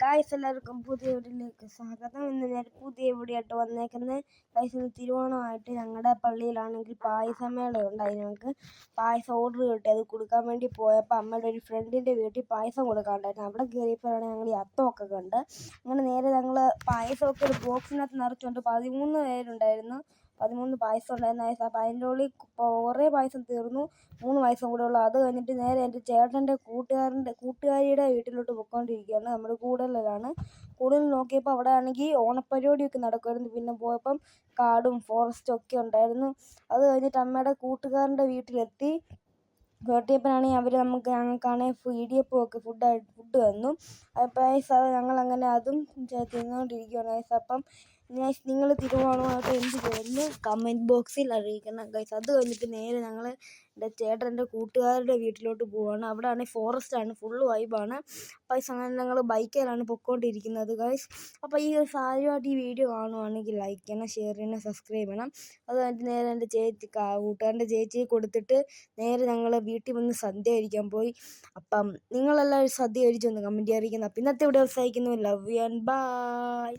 Guys എല്ലാവർക്കും പുതിയ വീഡിയോയിലേക്ക് സ്വാഗതം. ഇന്ന് ഞാൻ പുതിയ വീഡിയോ ആയിട്ട് വന്നേക്കുന്നത്. ഗായ്സ് ഇന്ന് തിരുവോണമായിട്ട് ഞങ്ങളുടെ പള്ളിയിലാണെങ്കിൽ പായസമേള ഉണ്ടായി. ഞങ്ങൾക്ക് പായസം ഓർഡർ കിട്ടി. അത് കൊടുക്കാൻ വേണ്ടി പോയപ്പോൾ അമ്മയുടെ ഒരു ഫ്രണ്ടിൻ്റെ വീട്ടിൽ പായസം കൊടുക്കാണ്ടായിരുന്നു. അവിടെ കയറിയപ്പോഴാണ് ഞങ്ങൾ ഈ അത്തമൊക്കെ കണ്ട്. അങ്ങനെ നേരെ ഞങ്ങൾ പായസമൊക്കെ ഒരു ബോക്സിനകത്ത് നിറച്ചുകൊണ്ട് 13 പേരുണ്ടായിരുന്നു. 13 പായസം ഉണ്ടായിരുന്നു. അപ്പോൾ അതിൻ്റെ ഉള്ളിൽ കുറേ പായസം തീർന്നു. 3 പായസം കൂടെ ഉള്ളു. അത് കഴിഞ്ഞിട്ട് നേരെ എൻ്റെ ചേട്ടൻ്റെ കൂട്ടുകാരിയുടെ വീട്ടിലോട്ട് പോയിക്കൊണ്ടിരിക്കുകയാണ്. നമ്മുടെ കൂടുതലാണ്. നോക്കിയപ്പോൾ അവിടെ ആണെങ്കിൽ ഓണപ്പരിപാടിയൊക്കെ നടക്കുമായിരുന്നു. പിന്നെ പോയപ്പം കാടും ഫോറസ്റ്റും ഒക്കെ ഉണ്ടായിരുന്നു. അത് കഴിഞ്ഞിട്ട് അമ്മയുടെ കൂട്ടുകാരൻ്റെ വീട്ടിലെത്തി. കേട്ടിയപ്പോഴാണെങ്കിൽ ഞങ്ങൾക്കാണെങ്കിൽ ഇടിയപ്പമൊക്കെ ഫുഡ് തന്നു. അപ്പോൾ ഞങ്ങളങ്ങനെ അതും തിന്നുകൊണ്ടിരിക്കുകയാണ്. അപ്പം നിങ്ങൾ തിരുവോണമായിട്ട് എന്ത് ചെയ്യുന്നു കമൻറ്റ് ബോക്സിൽ അറിയിക്കണം ഗൈസ്. അത് കഴിഞ്ഞിട്ട് നേരെ ഞങ്ങൾ എൻ്റെ ചേട്ടൻ്റെ കൂട്ടുകാരുടെ വീട്ടിലോട്ട് പോവുകയാണ്. അവിടെ ആണെങ്കിൽ ഫോറസ്റ്റാണ്, ഫുള്ള് വൈബാണ്. അങ്ങനെ ഞങ്ങൾ ബൈക്കിലാണ് പൊയ്ക്കൊണ്ടിരിക്കുന്നത് ഗൈസ്. അപ്പോൾ ഈ ആദ്യമായിട്ട് ഈ വീഡിയോ കാണുവാണെങ്കിൽ ലൈക്ക് ചെയ്യണം, ഷെയർ ചെയ്യണം, സബ്സ്ക്രൈബ് ചെയ്യണം. അത് കഴിഞ്ഞിട്ട് നേരെ എൻ്റെ കൂട്ടുകാരൻ്റെ ചേച്ചിയെ കൊടുത്തിട്ട് നേരെ ഞങ്ങൾ വീട്ടിൽ വന്ന് സദ്യ കഴിക്കാൻ പോയി. അപ്പം നിങ്ങളെല്ലാവരും സദ്യ കഴിച്ചൊന്ന് കമൻറ്റ് അറിയിക്കുന്നു. അപ്പം ഇന്നത്തെ വീഡിയോ അവസാനിക്കുന്നു. Love you and by.